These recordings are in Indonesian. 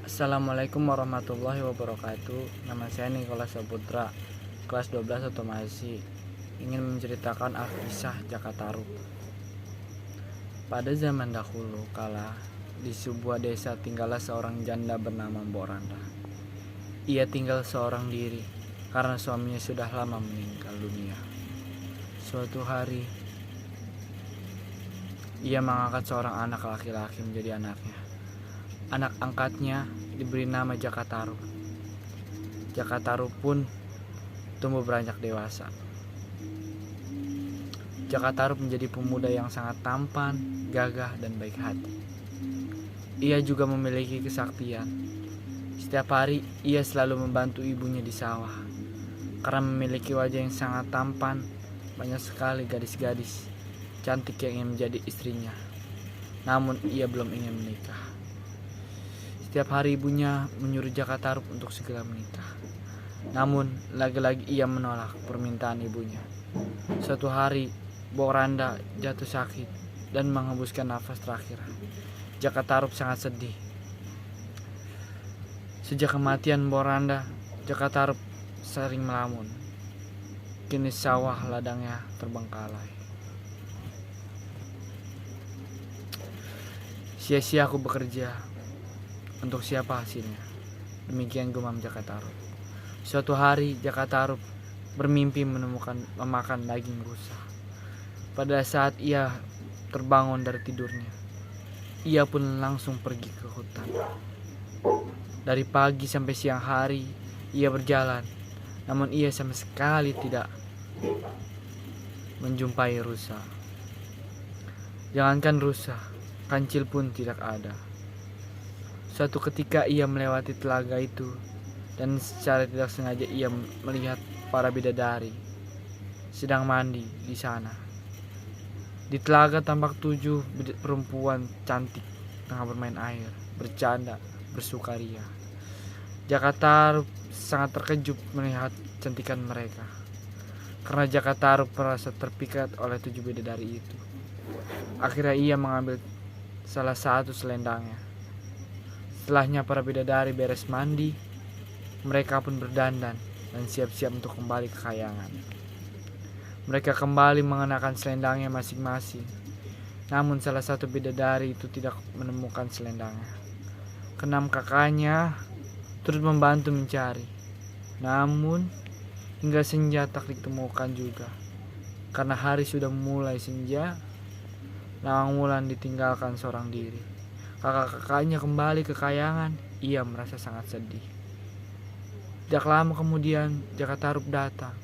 Assalamualaikum warahmatullahi wabarakatuh. Nama saya Nikolas Saputra, kelas 12 otomasi. Ingin menceritakan kisah Jakatarup. Pada zaman dahulu kala, di sebuah desa tinggallah seorang janda bernama Mbok Randa. Ia tinggal seorang diri karena suaminya sudah lama meninggal dunia. Suatu hari, ia mengangkat seorang anak laki-laki menjadi anaknya. Anak angkatnya diberi nama Jakatarup. Jakatarup pun tumbuh beranjak dewasa. Jakatarup menjadi pemuda yang sangat tampan, gagah, dan baik hati. Ia juga memiliki kesaktian. Setiap hari ia selalu membantu ibunya di sawah. Karena memiliki wajah yang sangat tampan, banyak sekali gadis-gadis cantik yang ingin menjadi istrinya. Namun ia belum ingin menikah. Setiap hari ibunya menyuruh Jakatarup untuk segera menikah. Namun lagi-lagi ia menolak permintaan ibunya. Suatu hari Mbok Randa jatuh sakit dan menghembuskan nafas terakhir. Jakatarup sangat sedih. Sejak kematian Mbok Randa, Jakatarup sering melamun. Kini sawah ladangnya terbengkalai. Sia-sia aku bekerja. Untuk siapa hasilnya? Demikian gumam Jakatarup. Suatu hari Jakatarup bermimpi memakan daging rusa. Pada saat ia terbangun dari tidurnya, ia pun langsung pergi ke hutan. Dari pagi sampai siang hari ia berjalan, namun ia sama sekali tidak menjumpai rusa. Jangankan rusa, kancil pun tidak ada. Suatu ketika ia melewati telaga itu dan secara tidak sengaja ia melihat para bidadari sedang mandi di sana. Di telaga tampak 7 perempuan cantik tengah bermain air, bercanda, bersukaria. Jakatarup sangat terkejut melihat cantikan mereka. Karena Jakatarup merasa terpikat oleh 7 bidadari itu. Akhirnya ia mengambil salah satu selendangnya. Setelahnya para bidadari beres mandi, mereka pun berdandan dan siap-siap untuk kembali ke kayangan. Mereka kembali mengenakan selendangnya masing-masing. Namun salah satu bidadari itu tidak menemukan selendangnya. Keenam kakaknya turut membantu mencari. Namun hingga senja tak ditemukan juga. Karena hari sudah mulai senja, Nawang Wulan ditinggalkan seorang diri. Kakak-kakaknya kembali ke kayangan, ia merasa sangat sedih. Tidak lama kemudian Jakatarup datang,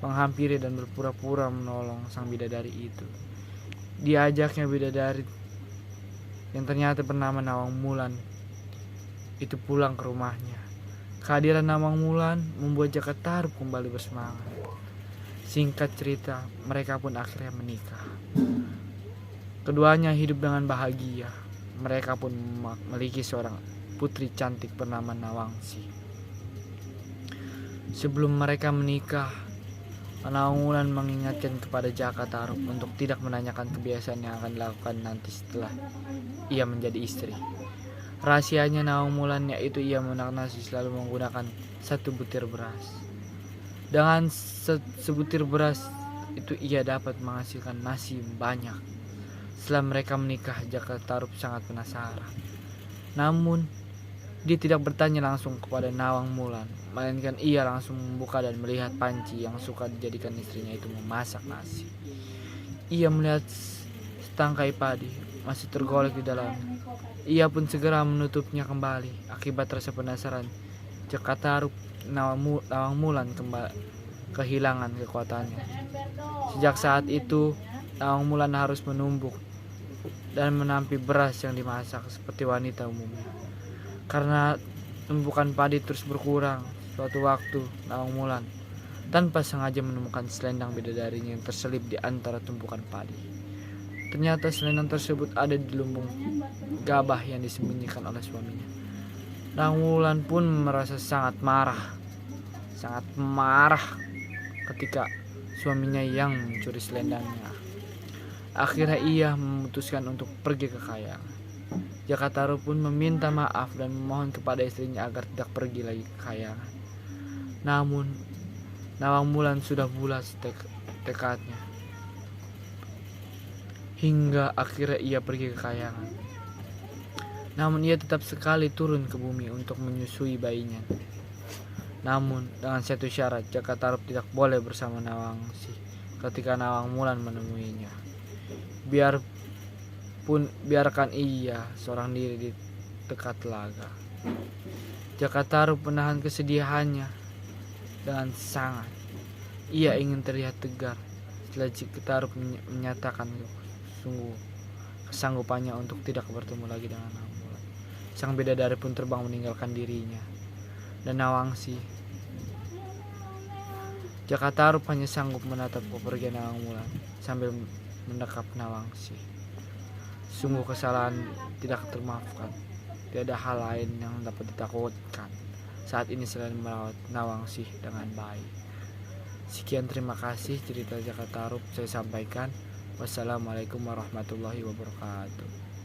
menghampiri dan berpura-pura menolong sang bidadari itu. Diajaknya bidadari yang ternyata bernama Nawang Wulan itu pulang ke rumahnya. Kehadiran Nawang Wulan membuat Jakatarup kembali bersemangat. Singkat cerita, mereka pun akhirnya menikah. Keduanya hidup dengan bahagia. Mereka pun memiliki seorang putri cantik bernama Nawangsi. Sebelum mereka menikah, Nawang Wulan mengingatkan kepada Jakatarup untuk tidak menanyakan kebiasaan yang akan dilakukan nanti setelah ia menjadi istri. Rahasianya Nawang Wulan yaitu ia memasak nasi selalu menggunakan 1 butir beras. Dengan sebutir beras itu ia dapat menghasilkan nasi banyak. Setelah mereka menikah, Jakatarup sangat penasaran. Namun, dia tidak bertanya langsung kepada Nawang Wulan, melainkan ia langsung membuka dan melihat panci yang suka dijadikan istrinya itu memasak nasi. Ia melihat setangkai padi masih tergolek di dalamnya. Ia pun segera menutupnya kembali. Akibat rasa penasaran, Jakatarup Nawang Wulan kehilangan kekuatannya. Sejak saat itu, Nawang Wulan harus menumbuk dan menampi beras yang dimasak seperti wanita umumnya. Karena tumpukan padi terus berkurang, suatu waktu Nawang Wulan tanpa sengaja menemukan selendang bidadarinya yang terselip di antara tumpukan padi. Ternyata selendang tersebut ada di lumbung gabah yang disembunyikan oleh suaminya. Nawang Wulan pun merasa sangat marah ketika suaminya yang mencuri selendangnya. Akhirnya ia memutuskan untuk pergi ke kayangan. Jakataru pun meminta maaf dan memohon kepada istrinya agar tidak pergi lagi ke Kahyangan. Namun Nawang Wulan sudah bulat tekadnya. Hingga akhirnya ia pergi ke Kahyangan. Namun ia tetap sekali turun ke bumi untuk menyusui bayinya. Namun dengan satu syarat, Jakatarup tidak boleh bersama Nawangsi ketika Nawang Wulan menemuinya. Biarkan ia seorang diri di dekat telaga. Jakatarup menahan kesedihannya dengan sangat. Ia ingin terlihat tegar setelah Jakatarup menyatakan sungguh kesanggupannya untuk tidak bertemu lagi dengan Nawang Wulan. Sang bidadari pun terbang meninggalkan dirinya dan Nawangsi. Jakatarup hanya sanggup menatap kepergian Nawang Wulan sambil mendekap Nawangsi. Sungguh kesalahan tidak termaafkan. Tiada hal lain yang dapat ditakutkan saat ini selain merawat Nawangsi dengan baik. Sekian, terima kasih cerita Jakatarup saya sampaikan. Wassalamualaikum warahmatullahi wabarakatuh.